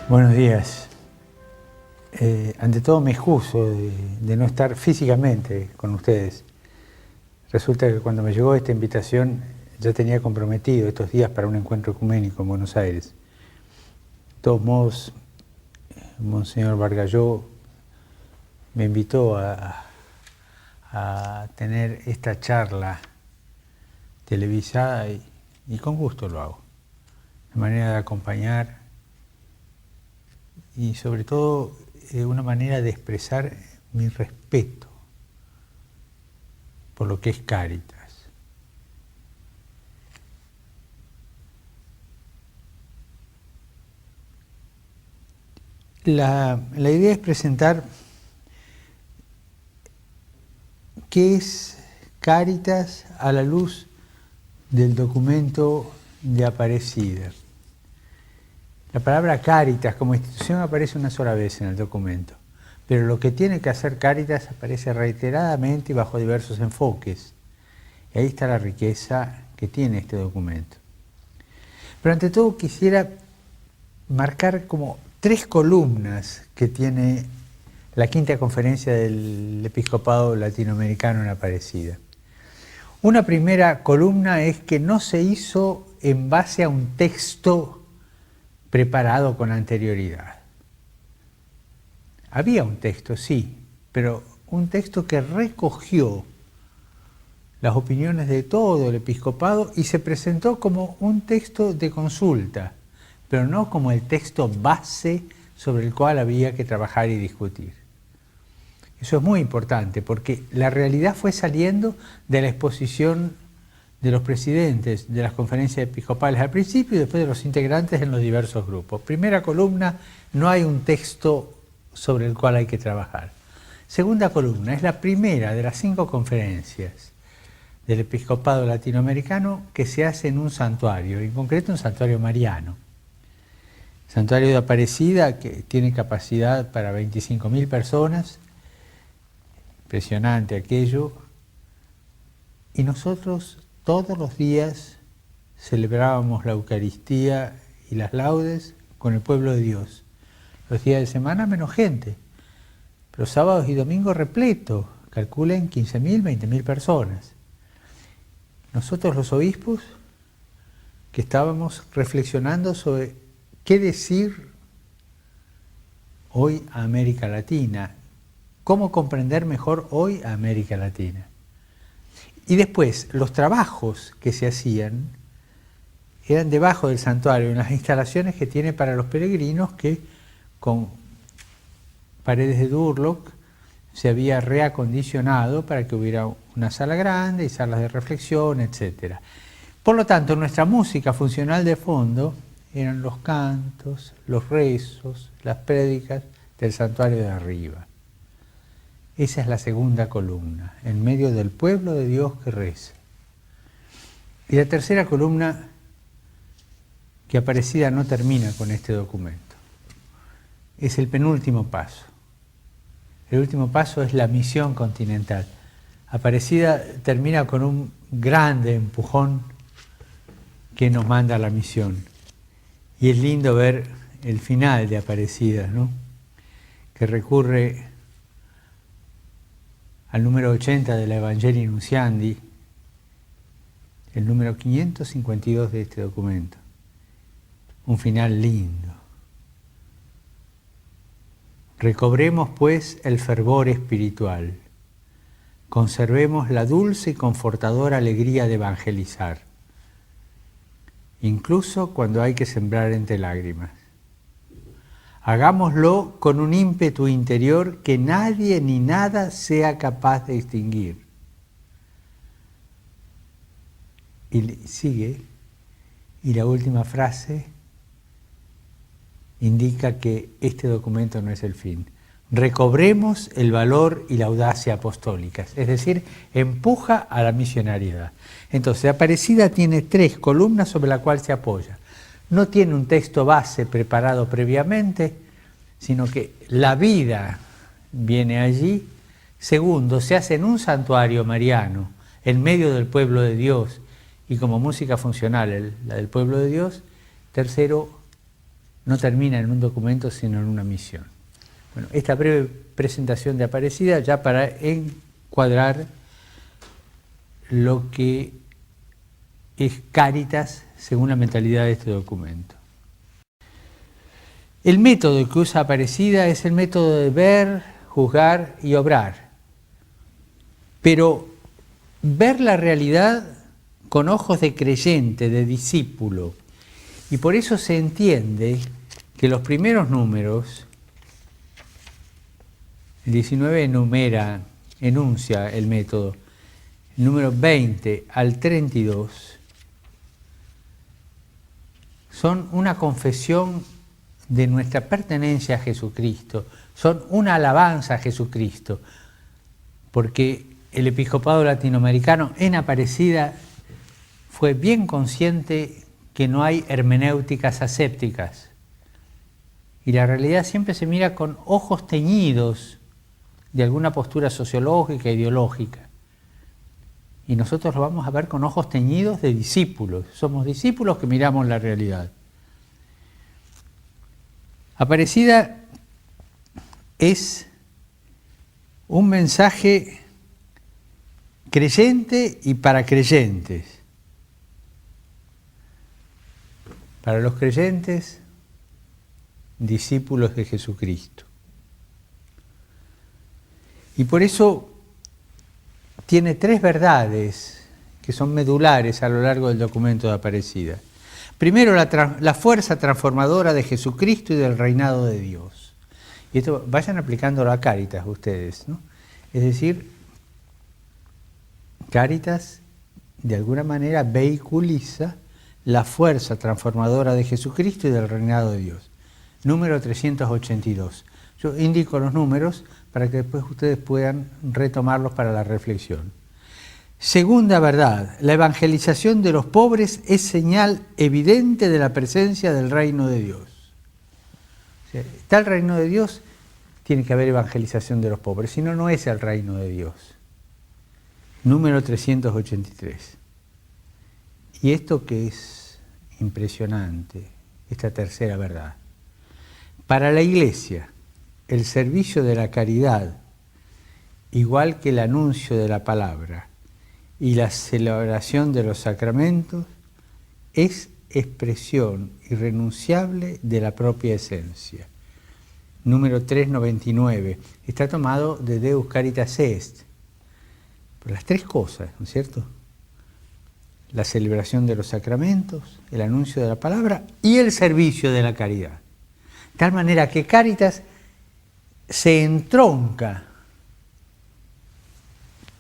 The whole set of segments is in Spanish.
Buenos días. Ante todo me excuso de no estar físicamente con ustedes. Resulta que cuando me llegó esta invitación ya tenía comprometido estos días para un encuentro ecuménico en Buenos Aires. De todos modos, Monseñor Bargalló me invitó a tener esta charla televisada y con gusto lo hago. Una manera de acompañar y sobre todo una manera de expresar mi respeto por lo que es Cáritas. La idea es presentar qué es Cáritas a la luz del documento de Aparecida. La palabra Cáritas como institución aparece una sola vez en el documento, pero lo que tiene que hacer Cáritas aparece reiteradamente y bajo diversos enfoques. Y ahí está la riqueza que tiene este documento. Pero ante todo quisiera marcar como 3 columnas que tiene la quinta conferencia del Episcopado Latinoamericano en Aparecida. Una primera columna es que no se hizo en base a un texto preparado con anterioridad. Había un texto, sí, pero un texto que recogió las opiniones de todo el episcopado y se presentó como un texto de consulta, pero no como el texto base sobre el cual había que trabajar y discutir. Eso es muy importante porque la realidad fue saliendo de la exposición de los presidentes de las conferencias episcopales al principio y después de los integrantes en los diversos grupos. Primera columna, no hay un texto sobre el cual hay que trabajar. Segunda columna, es la primera de las 5 conferencias del Episcopado Latinoamericano que se hace en un santuario, en concreto un santuario mariano. Santuario de Aparecida que tiene capacidad para 25.000 personas, impresionante aquello, y nosotros todos los días celebrábamos la Eucaristía y las laudes con el pueblo de Dios. Los días de semana menos gente, pero sábados y domingos repleto, calculen 15.000, 20.000 personas. Nosotros los obispos que estábamos reflexionando sobre qué decir hoy a América Latina, cómo comprender mejor hoy a América Latina. Y después, los trabajos que se hacían eran debajo del santuario, en las instalaciones que tiene para los peregrinos, que con paredes de Durlock se había reacondicionado para que hubiera una sala grande y salas de reflexión, etc. Por lo tanto, nuestra música funcional de fondo eran los cantos, los rezos, las prédicas del santuario de arriba. Esa es la segunda columna, en medio del pueblo de Dios que reza. Y la tercera columna, que Aparecida no termina con este documento, es el penúltimo paso. El último paso es la misión continental. Aparecida termina con un grande empujón que nos manda a la misión. Y es lindo ver el final de Aparecida, ¿no? Que recurre al número 80 de la Evangelii Nunciandi, el número 552 de este documento. Un final lindo. Recobremos, pues, el fervor espiritual. Conservemos la dulce y confortadora alegría de evangelizar, incluso cuando hay que sembrar entre lágrimas. Hagámoslo con un ímpetu interior que nadie ni nada sea capaz de extinguir. Y sigue, y la última frase indica que este documento no es el fin. Recobremos el valor y la audacia apostólicas, es decir, empuja a la misionariedad. Entonces, Aparecida tiene 3 columnas sobre las cuales se apoya. No tiene un texto base preparado previamente, sino que la vida viene allí. Segundo, se hace en un santuario mariano, en medio del pueblo de Dios, y como música funcional, la del pueblo de Dios. Tercero, no termina en un documento, sino en una misión. Bueno, esta breve presentación de Aparecida ya para encuadrar lo que es Cáritas según la mentalidad de este documento. El método que usa Aparecida es el método de ver, juzgar y obrar. Pero ver la realidad con ojos de creyente, de discípulo. Y por eso se entiende que los primeros números, el 19 enuncia el método, el número 20 al 32, son una confesión de nuestra pertenencia a Jesucristo, son una alabanza a Jesucristo, porque el episcopado latinoamericano en Aparecida fue bien consciente que no hay hermenéuticas asépticas, y la realidad siempre se mira con ojos teñidos de alguna postura sociológica, ideológica, y nosotros lo vamos a ver con ojos teñidos de discípulos, somos discípulos que miramos la realidad. Aparecida es un mensaje creyente y para creyentes. Para los creyentes, discípulos de Jesucristo. Y por eso tiene tres verdades que son medulares a lo largo del documento de Aparecida. Primero, la fuerza transformadora de Jesucristo y del reinado de Dios. Y esto vayan aplicándolo a Cáritas ustedes, ¿no? Es decir, Cáritas de alguna manera vehiculiza la fuerza transformadora de Jesucristo y del reinado de Dios. Número 382. Yo indico los números para que después ustedes puedan retomarlos para la reflexión. Segunda verdad, la evangelización de los pobres es señal evidente de la presencia del reino de Dios. O sea, está el reino de Dios, tiene que haber evangelización de los pobres, si no, no es el reino de Dios. Número 383. Y esto que es impresionante, esta tercera verdad. Para la Iglesia, el servicio de la caridad, igual que el anuncio de la palabra y la celebración de los sacramentos, es expresión irrenunciable de la propia esencia. Número 399. Está tomado de Deus Caritas Est. Por las tres cosas, ¿no es cierto? La celebración de los sacramentos, el anuncio de la palabra y el servicio de la caridad. De tal manera que Cáritas se entronca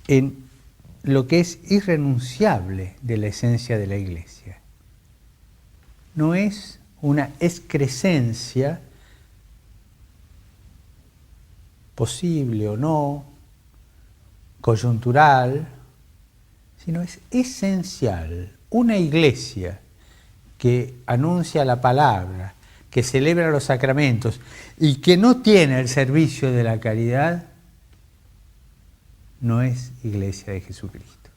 en lo que es irrenunciable de la esencia de la Iglesia. No es una excrescencia posible o no, coyuntural, sino es esencial. Una Iglesia que anuncia la palabra, que celebra los sacramentos y que no tiene el servicio de la caridad, no es Iglesia de Jesucristo.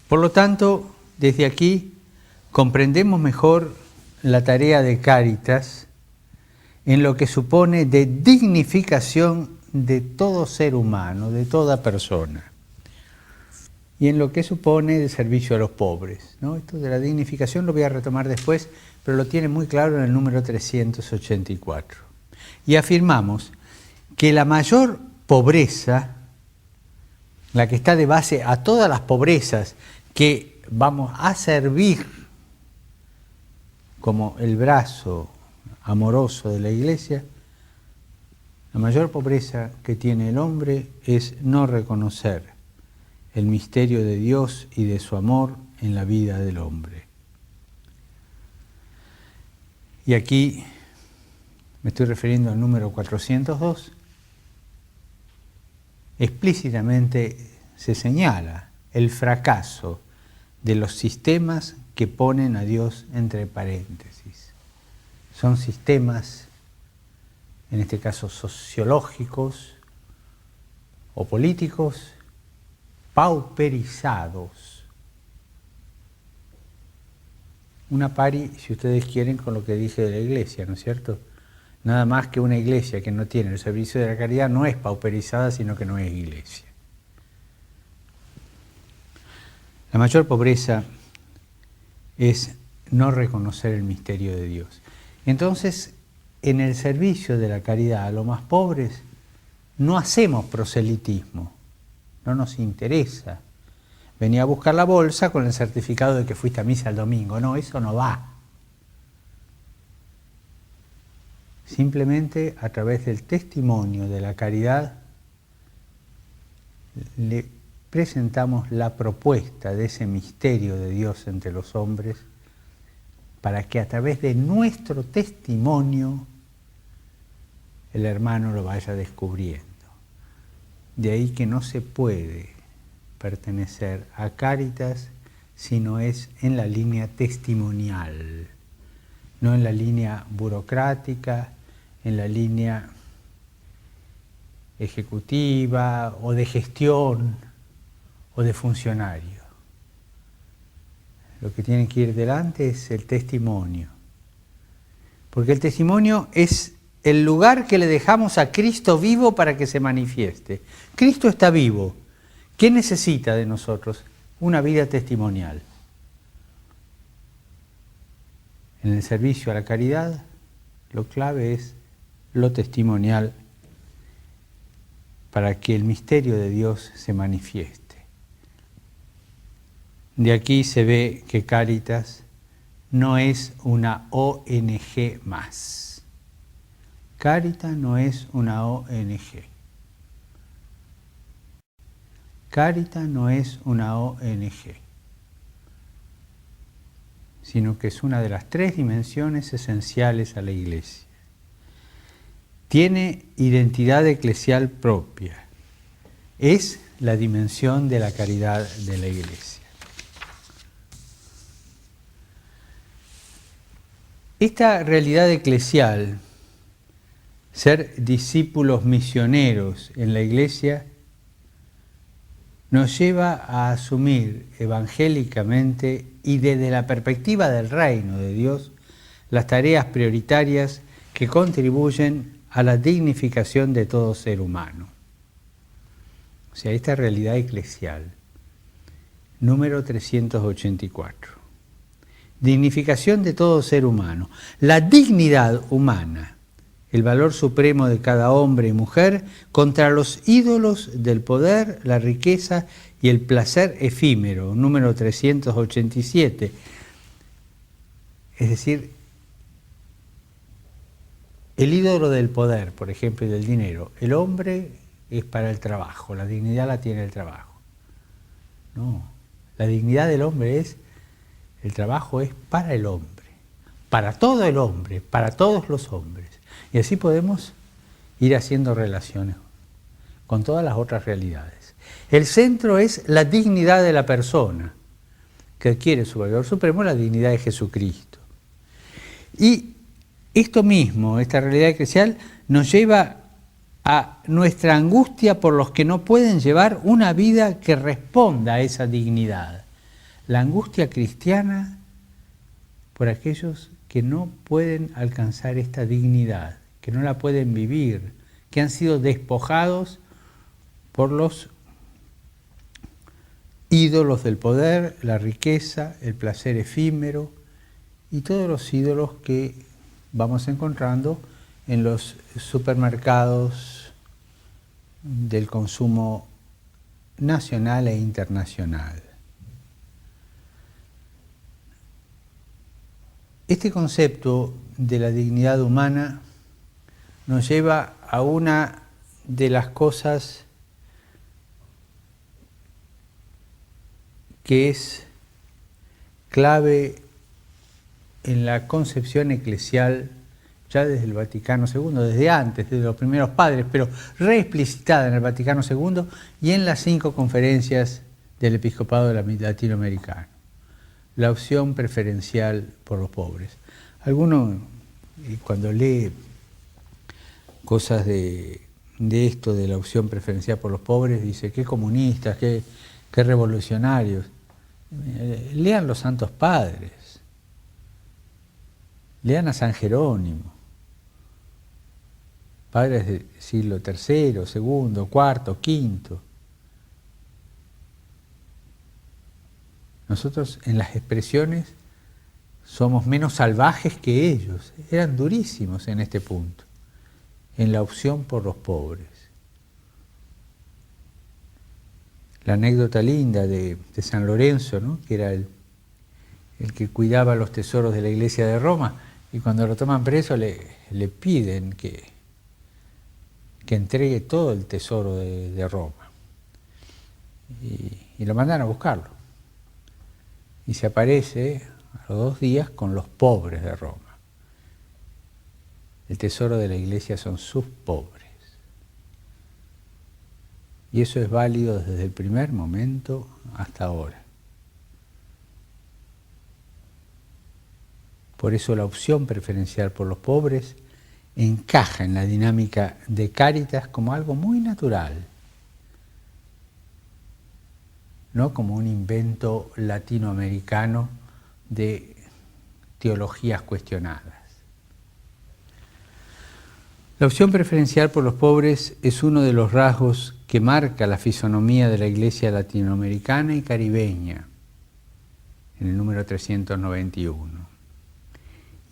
Por lo tanto, desde aquí comprendemos mejor la tarea de Cáritas en lo que supone de dignificación de todo ser humano, de toda persona, y en lo que supone de servicio a los pobres, ¿no? Esto de la dignificación lo voy a retomar después, pero lo tiene muy claro en el número 384. Y afirmamos que la mayor pobreza, la que está de base a todas las pobrezas que vamos a servir como el brazo amoroso de la Iglesia, la mayor pobreza que tiene el hombre es no reconocer el misterio de Dios y de su amor en la vida del hombre. Y aquí me estoy refiriendo al número 402, explícitamente se señala el fracaso de los sistemas que ponen a Dios entre paréntesis. Son sistemas, en este caso sociológicos o políticos, pauperizados, una pari, si ustedes quieren, con lo que dije de la iglesia, ¿no es cierto? Nada más que una iglesia que no tiene el servicio de la caridad no es pauperizada, sino que no es iglesia. La mayor pobreza es no reconocer el misterio de Dios. Entonces, en el servicio de la caridad a los más pobres, no hacemos proselitismo, no nos interesa. Venía a buscar la bolsa con el certificado de que fuiste a misa el domingo. No, eso no va. Simplemente a través del testimonio de la caridad le presentamos la propuesta de ese misterio de Dios entre los hombres para que a través de nuestro testimonio el hermano lo vaya descubriendo. De ahí que no se puede pertenecer a Cáritas si no es en la línea testimonial, no en la línea burocrática, en la línea ejecutiva o de gestión o de funcionario. Lo que tiene que ir delante es el testimonio, porque el testimonio es el lugar que le dejamos a Cristo vivo para que se manifieste. Cristo está vivo. ¿Qué necesita de nosotros? Una vida testimonial. En el servicio a la caridad, lo clave es lo testimonial para que el misterio de Dios se manifieste. De aquí se ve que Cáritas no es una ONG más. Cáritas no es una ONG. Cáritas no es una ONG, sino que es una de las tres dimensiones esenciales a la Iglesia. Tiene identidad eclesial propia. Es la dimensión de la caridad de la Iglesia. Esta realidad eclesial, ser discípulos misioneros en la Iglesia, nos lleva a asumir evangélicamente y desde la perspectiva del reino de Dios las tareas prioritarias que contribuyen a la dignificación de todo ser humano. O sea, esta realidad eclesial, número 384. Dignificación de todo ser humano. La dignidad humana, el valor supremo de cada hombre y mujer contra los ídolos del poder, la riqueza y el placer efímero, número 387. Es decir, el ídolo del poder, por ejemplo, y del dinero. El hombre es para el trabajo, la dignidad la tiene el trabajo. No, la dignidad del hombre es, el trabajo es para el hombre, para todo el hombre, para todos los hombres. Y así podemos ir haciendo relaciones con todas las otras realidades. El centro es la dignidad de la persona, que adquiere su valor supremo, la dignidad de Jesucristo. Y esto mismo, esta realidad eclesial, nos lleva a nuestra angustia por los que no pueden llevar una vida que responda a esa dignidad. La angustia cristiana por aquellos que no pueden alcanzar esta dignidad, que no la pueden vivir, que han sido despojados por los ídolos del poder, la riqueza, el placer efímero y todos los ídolos que vamos encontrando en los supermercados del consumo nacional e internacional. Este concepto de la dignidad humana nos lleva a una de las cosas que es clave en la concepción eclesial ya desde el Vaticano II, desde antes, desde los primeros padres, pero reexplicitada en el Vaticano II y en las 5 conferencias del Episcopado Latinoamericano. La opción preferencial por los pobres. Alguno, cuando lee cosas de esto, de la opción preferencial por los pobres, dice, qué comunistas, qué revolucionarios. Lean los Santos Padres. Lean a San Jerónimo, padres del siglo III, II, IV, V. Nosotros en las expresiones somos menos salvajes que ellos. Eran durísimos en este punto, en la opción por los pobres. La anécdota linda de San Lorenzo, ¿no?, que era el que cuidaba los tesoros de la iglesia de Roma, y cuando lo toman preso le piden que entregue todo el tesoro de Roma. Y lo mandan a buscarlo. Y se aparece a los 2 días con los pobres de Roma. El tesoro de la iglesia son sus pobres. Y eso es válido desde el primer momento hasta ahora. Por eso la opción preferencial por los pobres encaja en la dinámica de Cáritas como algo muy natural, no como un invento latinoamericano de teologías cuestionadas. La opción preferencial por los pobres es uno de los rasgos que marca la fisonomía de la Iglesia latinoamericana y caribeña, en el número 391.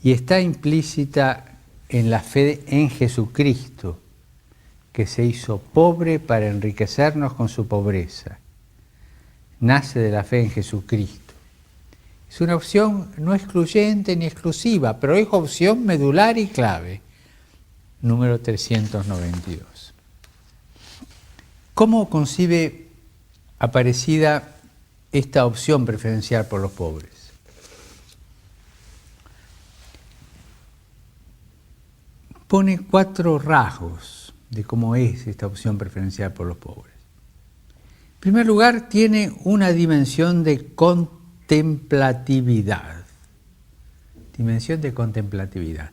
Y está implícita en la fe en Jesucristo, que se hizo pobre para enriquecernos con su pobreza. Nace de la fe en Jesucristo. Es una opción no excluyente ni exclusiva, pero es opción medular y clave. Número 392. ¿Cómo concibe Aparecida esta opción preferencial por los pobres? Pone 4 rasgos de cómo es esta opción preferencial por los pobres. En primer lugar, tiene una dimensión de contemplatividad. Dimensión de contemplatividad.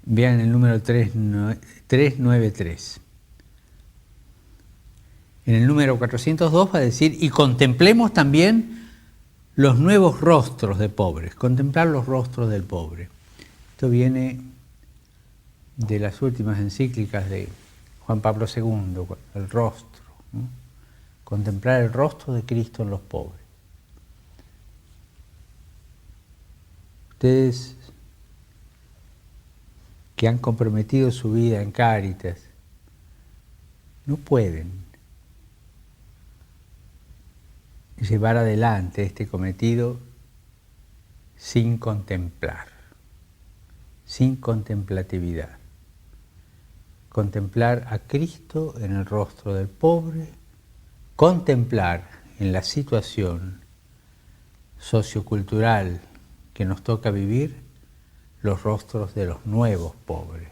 Vean el número 393. En el número 402 va a decir, y contemplemos también los nuevos rostros de pobres. Contemplar los rostros del pobre. Esto viene de las últimas encíclicas de Juan Pablo II, el rostro, ¿no? Contemplar el rostro de Cristo en los pobres. Ustedes que han comprometido su vida en Cáritas, no pueden llevar adelante este cometido sin contemplar, sin contemplatividad. Contemplar a Cristo en el rostro del pobre, contemplar en la situación sociocultural que nos toca vivir los rostros de los nuevos pobres.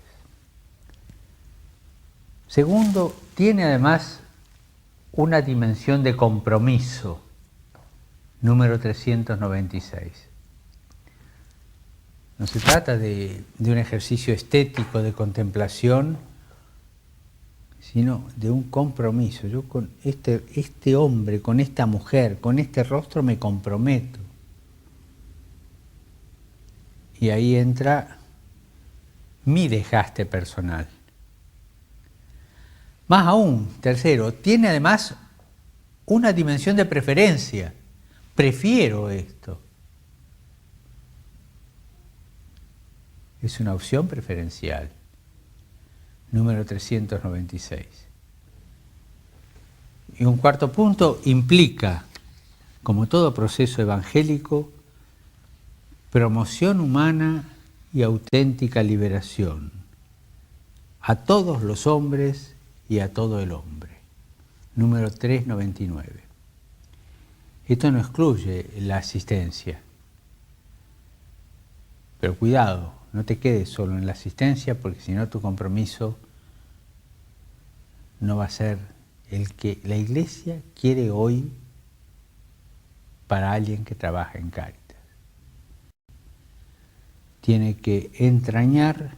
Segundo, tiene además una dimensión de compromiso, número 396. No se trata de un ejercicio estético de contemplación, sino de un compromiso. Yo con este hombre, con esta mujer, con este rostro me comprometo. Y ahí entra mi desgaste personal. Más aún, tercero, tiene además una dimensión de preferencia. Prefiero esto. Es una opción preferencial. Número 396. Y un cuarto punto implica, como todo proceso evangélico, promoción humana y auténtica liberación a todos los hombres y a todo el hombre. Número 399. Esto no excluye la asistencia. Pero cuidado, no te quedes solo en la asistencia, porque si no tu compromiso no va a ser el que la Iglesia quiere hoy para alguien que trabaja en Cáritas. Tiene que entrañar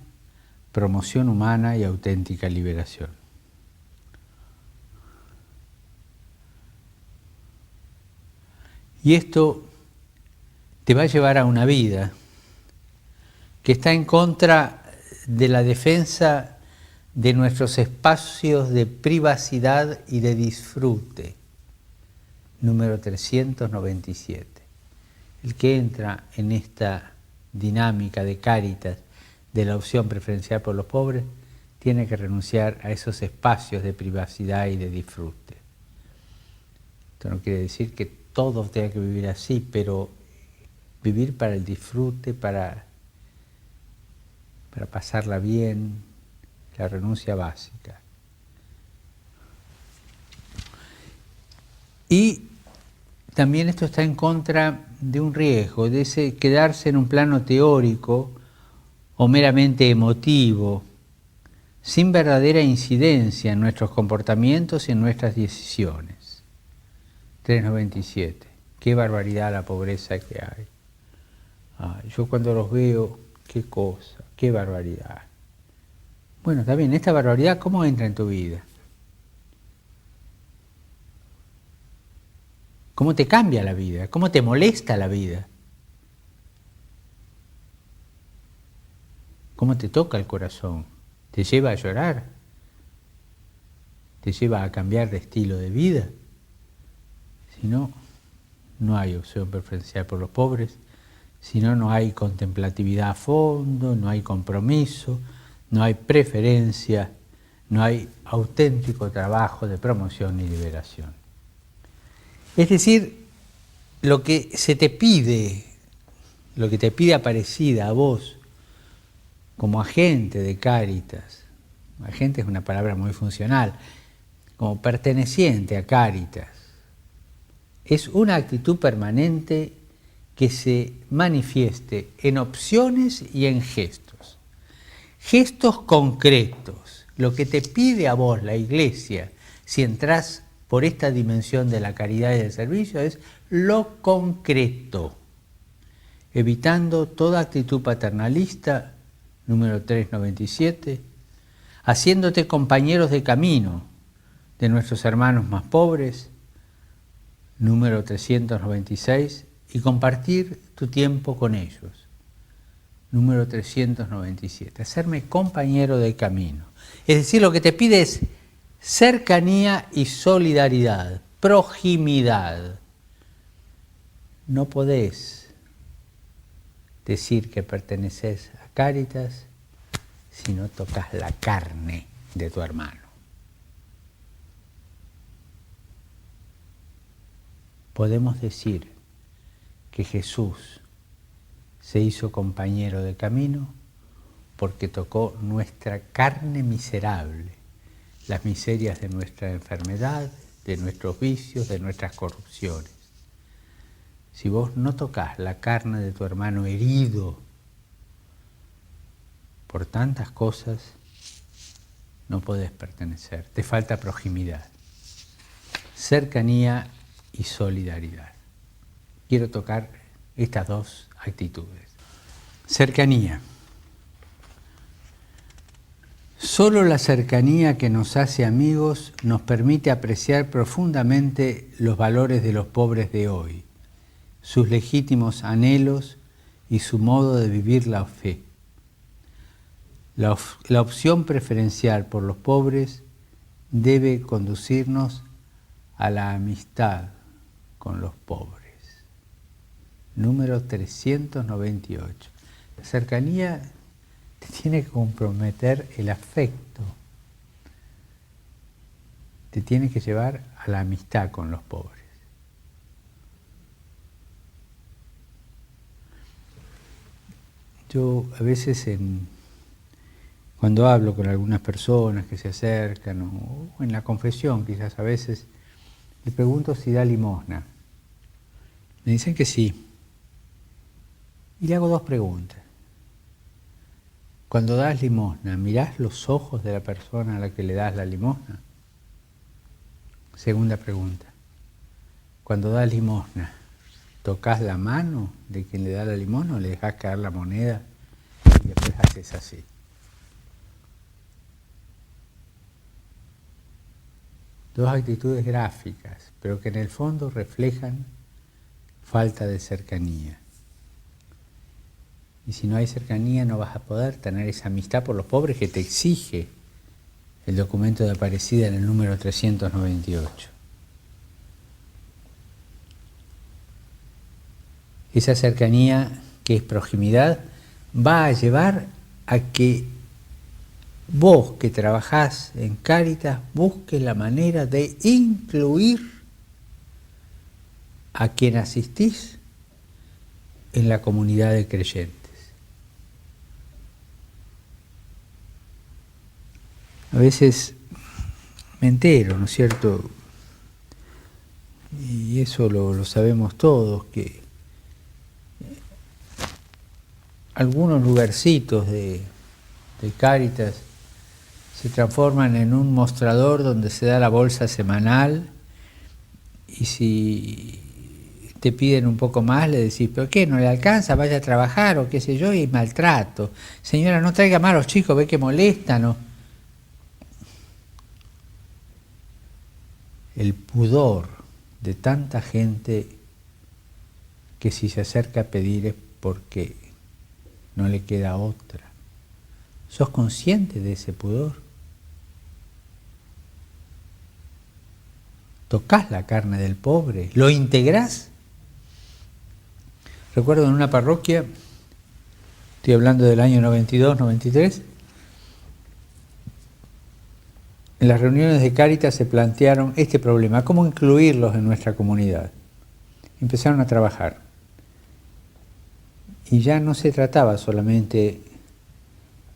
promoción humana y auténtica liberación. Y esto te va a llevar a una vida que está en contra de la defensa de nuestros espacios de privacidad y de disfrute. Número 397. El que entra en esta dinámica de Cáritas, de la opción preferencial por los pobres, tiene que renunciar a esos espacios de privacidad y de disfrute. Esto no quiere decir que todos tengan que vivir así, pero vivir para el disfrute, para pasarla bien, la renuncia básica. Y también esto está en contra de un riesgo, de ese quedarse en un plano teórico o meramente emotivo, sin verdadera incidencia en nuestros comportamientos y en nuestras decisiones. 397. Qué barbaridad la pobreza que hay. Yo cuando los veo, qué cosa, qué barbaridad. Bueno, está bien, esta barbaridad, ¿cómo entra en tu vida? ¿Cómo te cambia la vida? ¿Cómo te molesta la vida? ¿Cómo te toca el corazón? ¿Te lleva a llorar? ¿Te lleva a cambiar de estilo de vida? Si no, no hay opción preferencial por los pobres. Si no, no hay contemplatividad a fondo, no hay compromiso, no hay preferencia, no hay auténtico trabajo de promoción y liberación. Es decir, lo que se te pide, lo que te pide Aparecida a vos, como agente de Cáritas, agente es una palabra muy funcional, como perteneciente a Cáritas, es una actitud permanente que se manifieste en opciones y en gestos. Gestos concretos. Lo que te pide a vos la Iglesia, si entras por esta dimensión de la caridad y del servicio, es lo concreto, evitando toda actitud paternalista, número 397, haciéndote compañeros de camino de nuestros hermanos más pobres, número 396, y compartir tu tiempo con ellos, número 397, hacerme compañero de camino. Es decir, lo que te pide es cercanía y solidaridad, proximidad. No podés decir que perteneces a Cáritas si no tocas la carne de tu hermano. Podemos decir que Jesús se hizo compañero de camino porque tocó nuestra carne miserable, las miserias de nuestra enfermedad, de nuestros vicios, de nuestras corrupciones. Si vos no tocas la carne de tu hermano herido por tantas cosas, no podés pertenecer, te falta proximidad, cercanía y solidaridad. Quiero tocar estas dos actitudes. Cercanía. Solo la cercanía que nos hace amigos nos permite apreciar profundamente los valores de los pobres de hoy, sus legítimos anhelos y su modo de vivir la fe. La opción preferencial por los pobres debe conducirnos a la amistad con los pobres. Número 398. La cercanía te tiene que comprometer el afecto, te tiene que llevar a la amistad con los pobres. Yo a veces cuando hablo con algunas personas que se acercan o en la confesión quizás a veces le pregunto si da limosna. Me dicen que sí. Y le hago dos preguntas. Cuando das limosna, ¿mirás los ojos de la persona a la que le das la limosna? Segunda pregunta. Cuando das limosna, ¿tocas la mano de quien le da la limosna o le dejás caer la moneda y después haces así? Dos actitudes gráficas, pero que en el fondo reflejan falta de cercanía. Y si no hay cercanía no vas a poder tener esa amistad por los pobres que te exige el documento de Aparecida en el número 398. Esa cercanía que es proximidad va a llevar a que vos que trabajás en Cáritas busques la manera de incluir a quien asistís en la comunidad de creyentes. A veces me entero, ¿no es cierto? Y eso lo sabemos todos, que algunos lugarcitos de Cáritas se transforman en un mostrador donde se da la bolsa semanal y si te piden un poco más le decís, ¿pero qué? ¿No le alcanza? Vaya a trabajar o qué sé yo, y maltrato. Señora, no traiga más a los chicos, ve que molestan, ¿no? El pudor de tanta gente que si se acerca a pedir es porque no le queda otra. ¿Sos consciente de ese pudor? ¿Tocás la carne del pobre? ¿Lo integrás? Recuerdo en una parroquia, estoy hablando del año 92, 93, en las reuniones de Cáritas se plantearon este problema, cómo incluirlos en nuestra comunidad. Empezaron a trabajar. Y ya no se trataba solamente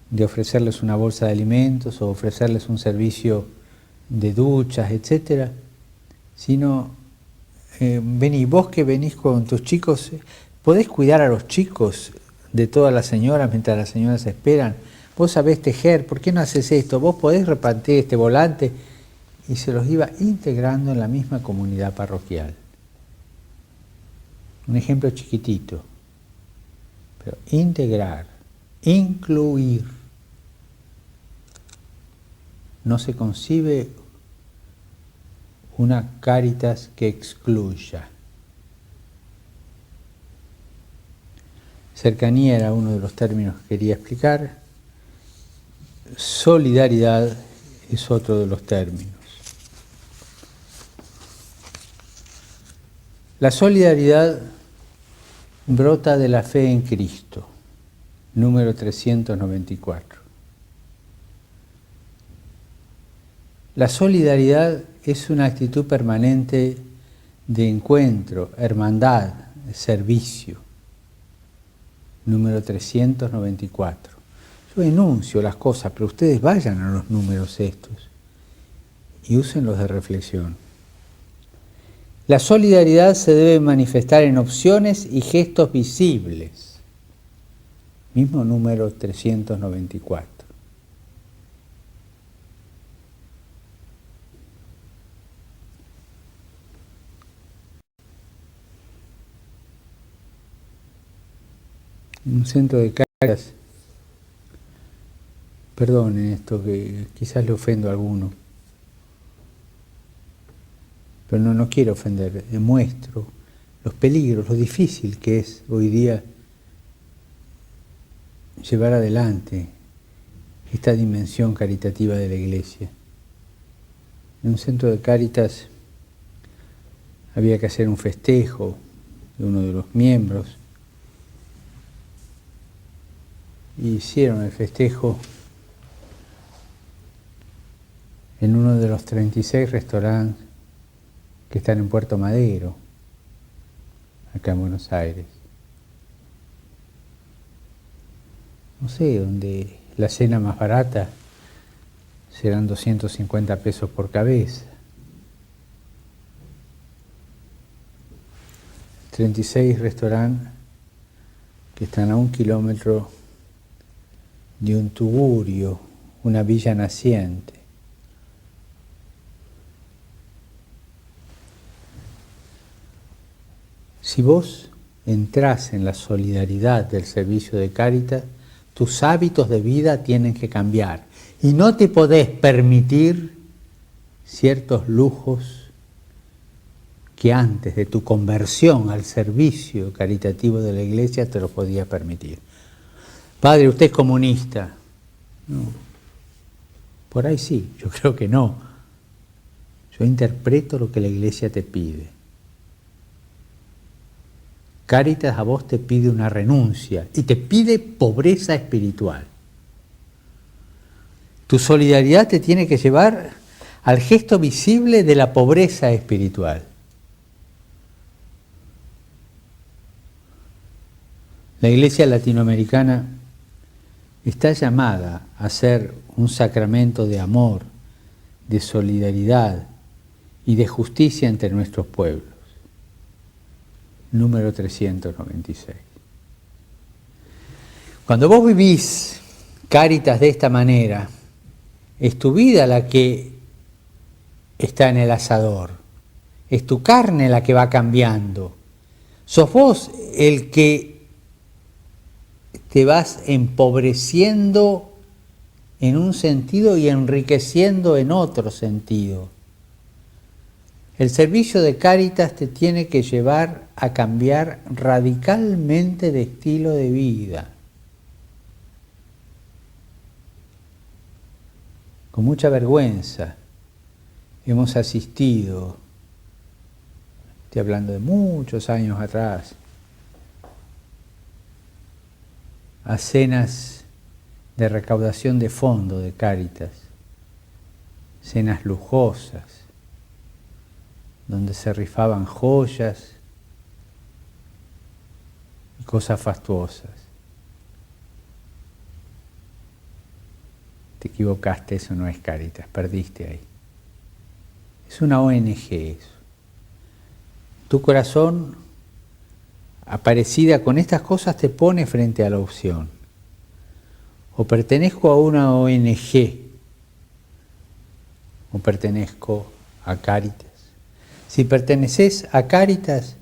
de ofrecerles una bolsa de alimentos o ofrecerles un servicio de duchas, etcétera, sino, vení, vos que venís con tus chicos, ¿podés cuidar a los chicos de todas las señoras mientras las señoras esperan? Vos sabés tejer, ¿por qué no haces esto? Vos podés repartir este volante. Y se los iba integrando en la misma comunidad parroquial. Un ejemplo chiquitito. Pero integrar, incluir. No se concibe una Cáritas que excluya. Cercanía era uno de los términos que quería explicar. Solidaridad es otro de los términos. La solidaridad brota de la fe en Cristo, número 394. La solidaridad es una actitud permanente de encuentro, hermandad, servicio, número 394. Yo enuncio las cosas, pero ustedes vayan a los números estos y úsenlos de reflexión. La solidaridad se debe manifestar en opciones y gestos visibles. Mismo número 394. En un centro de Cáritas, perdonen esto que quizás le ofendo a alguno, pero no quiero ofender, demuestro los peligros, lo difícil que es hoy día llevar adelante esta dimensión caritativa de la Iglesia. En un centro de Cáritas había que hacer un festejo de uno de los miembros y hicieron el festejo en uno de los 36 restaurantes que están en Puerto Madero, acá en Buenos Aires. No sé, donde la cena más barata serán 250 pesos por cabeza. 36 restaurantes que están a 1 kilómetro de un tugurio, una villa naciente. Si vos entrás en la solidaridad del servicio de Cáritas, tus hábitos de vida tienen que cambiar y no te podés permitir ciertos lujos que antes de tu conversión al servicio caritativo de la Iglesia te lo podías permitir. Padre, usted es comunista. No. Por ahí sí, yo creo que no. Yo interpreto lo que la Iglesia te pide. Cáritas a vos te pide una renuncia y te pide pobreza espiritual. Tu solidaridad te tiene que llevar al gesto visible de la pobreza espiritual. La Iglesia latinoamericana está llamada a ser un sacramento de amor, de solidaridad y de justicia entre nuestros pueblos. Número 396. Cuando vos vivís Cáritas de esta manera, es tu vida la que está en el asador, es tu carne la que va cambiando. Sos vos el que te vas empobreciendo en un sentido y enriqueciendo en otro sentido. El servicio de Cáritas te tiene que llevar a cambiar radicalmente de estilo de vida. Con mucha vergüenza hemos asistido, estoy hablando de muchos años atrás, a cenas de recaudación de fondo de Cáritas, cenas lujosas, donde se rifaban joyas y cosas fastuosas. Te equivocaste, eso no es Cáritas, perdiste ahí. Es una ONG eso. Tu corazón, aparecida con estas cosas, te pone frente a la opción. O pertenezco a una ONG, o pertenezco a Cáritas. Si perteneces a Cáritas,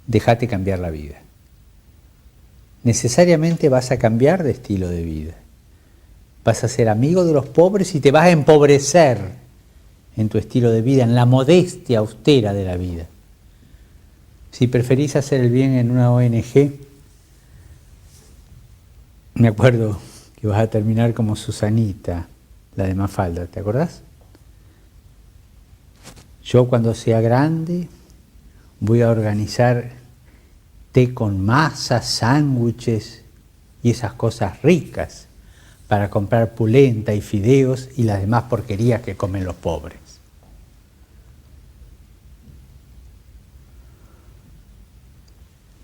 déjate cambiar la vida. Necesariamente vas a cambiar de estilo de vida. Vas a ser amigo de los pobres y te vas a empobrecer en tu estilo de vida, en la modestia austera de la vida. Si preferís hacer el bien en una ONG, me acuerdo que vas a terminar como Susanita, la de Mafalda, ¿te acordás? Yo cuando sea grande voy a organizar té con masa, sándwiches y esas cosas ricas para comprar polenta y fideos y las demás porquerías que comen los pobres.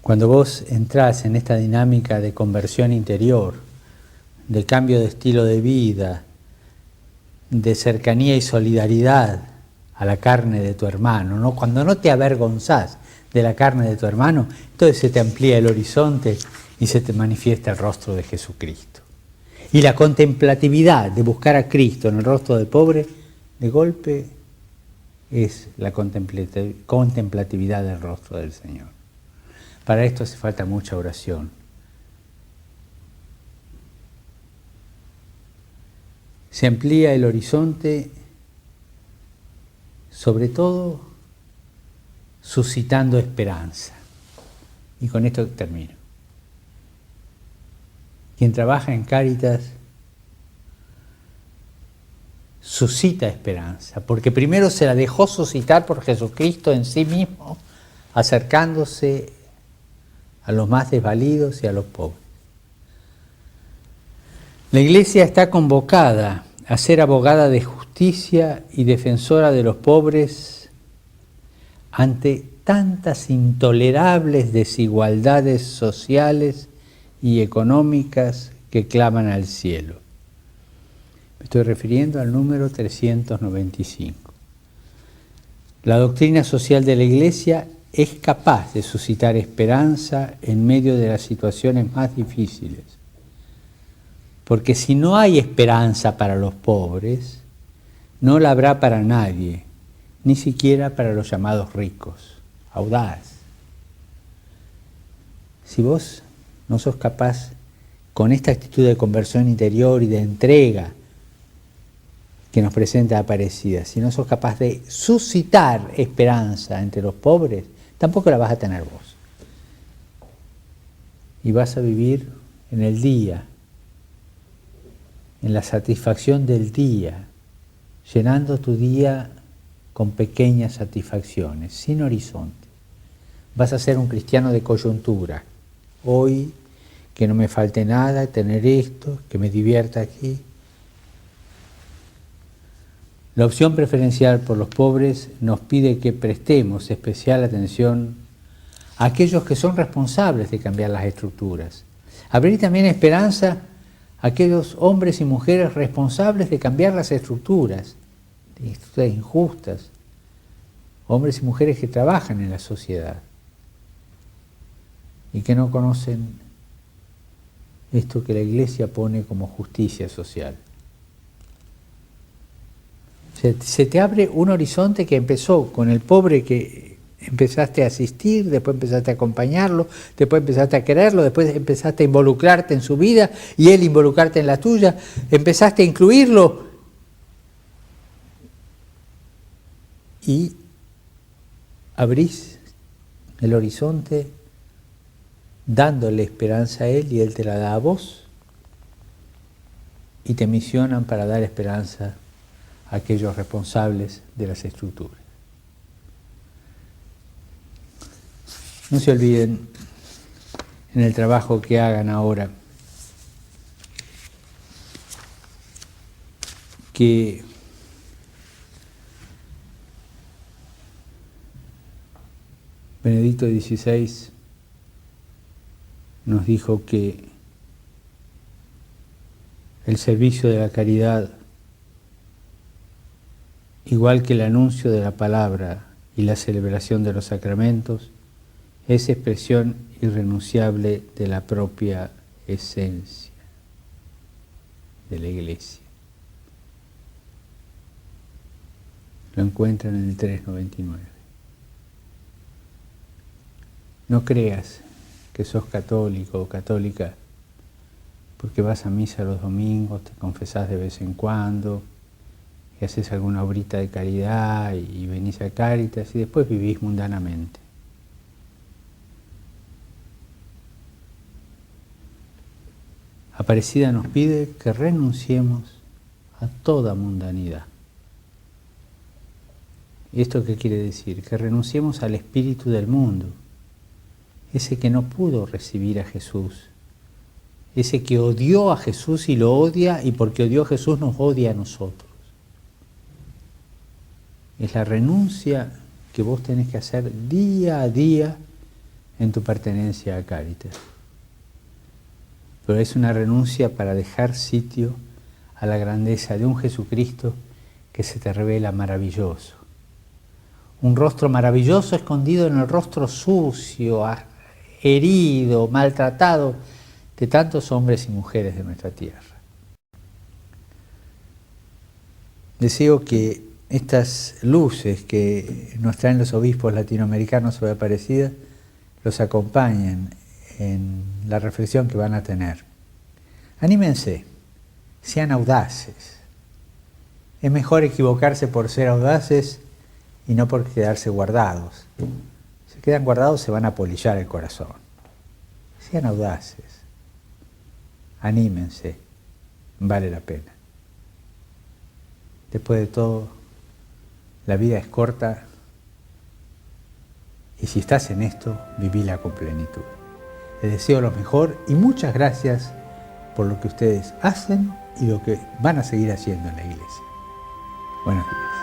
Cuando vos entrás en esta dinámica de conversión interior, de cambio de estilo de vida, de cercanía y solidaridad a la carne de tu hermano, ¿no? Cuando no te avergonzás de la carne de tu hermano, entonces se te amplía el horizonte y se te manifiesta el rostro de Jesucristo. Y la contemplatividad de buscar a Cristo en el rostro del pobre, de golpe, es la contemplatividad del rostro del Señor. Para esto hace falta mucha oración. Se amplía el horizonte, sobre todo suscitando esperanza. Y con esto termino. Quien trabaja en Cáritas suscita esperanza, porque primero se la dejó suscitar por Jesucristo en sí mismo, acercándose a los más desvalidos y a los pobres. La Iglesia está convocada a ser abogada de justicia y defensora de los pobres ante tantas intolerables desigualdades sociales y económicas que claman al cielo. Me estoy refiriendo al número 395. La doctrina social de la Iglesia es capaz de suscitar esperanza en medio de las situaciones más difíciles. Porque si no hay esperanza para los pobres, no la habrá para nadie, ni siquiera para los llamados ricos, audaz. Si vos no sos capaz, con esta actitud de conversión interior y de entrega que nos presenta Aparecida, si no sos capaz de suscitar esperanza entre los pobres, tampoco la vas a tener vos. y vas a vivir en el día, en la satisfacción del día, llenando tu día con pequeñas satisfacciones, sin horizonte. Vas a ser un cristiano de coyuntura. Hoy, que no me falte nada, tener esto, que me divierta aquí. La opción preferencial por los pobres nos pide que prestemos especial atención a aquellos que son responsables de cambiar las estructuras. Abrir también esperanza a aquellos hombres y mujeres responsables de cambiar las estructuras injustas, hombres y mujeres que trabajan en la sociedad y que no conocen esto que la Iglesia pone como justicia social. Se te abre un horizonte que empezó con el pobre que empezaste a asistir, después empezaste a acompañarlo, después empezaste a quererlo, después empezaste a involucrarte en su vida y él involucrarte en la tuya, empezaste a incluirlo y abrís el horizonte dándole esperanza a él y él te la da a vos y te misionan para dar esperanza a aquellos responsables de las estructuras. No se olviden en el trabajo que hagan ahora que Benedicto XVI nos dijo que el servicio de la caridad, igual que el anuncio de la palabra y la celebración de los sacramentos, es expresión irrenunciable de la propia esencia de la Iglesia. Lo encuentran en el 399. No creas que sos católico o católica porque vas a misa los domingos, te confesás de vez en cuando, y haces alguna obrita de caridad y venís a Cáritas y después vivís mundanamente. Aparecida nos pide que renunciemos a toda mundanidad. ¿Y esto qué quiere decir? Que renunciemos al espíritu del mundo, ese que no pudo recibir a Jesús, ese que odió a Jesús y lo odia, y porque odió a Jesús nos odia a nosotros. Es la renuncia que vos tenés que hacer día a día en tu pertenencia a Cáritas. Pero es una renuncia para dejar sitio a la grandeza de un Jesucristo que se te revela maravilloso. Un rostro maravilloso escondido en el rostro sucio, herido, maltratado de tantos hombres y mujeres de nuestra tierra. Deseo que estas luces que nos traen los obispos latinoamericanos sobre Aparecida los acompañen en la reflexión que van a tener. Anímense, sean audaces. Es mejor equivocarse por ser audaces y no por quedarse guardados. Si quedan guardados se van a apolillar el corazón. Sean audaces. Anímense. Vale la pena. Después de todo, la vida es corta y si estás en esto, vivila con plenitud. Les deseo lo mejor y muchas gracias por lo que ustedes hacen y lo que van a seguir haciendo en la Iglesia. Buenos días.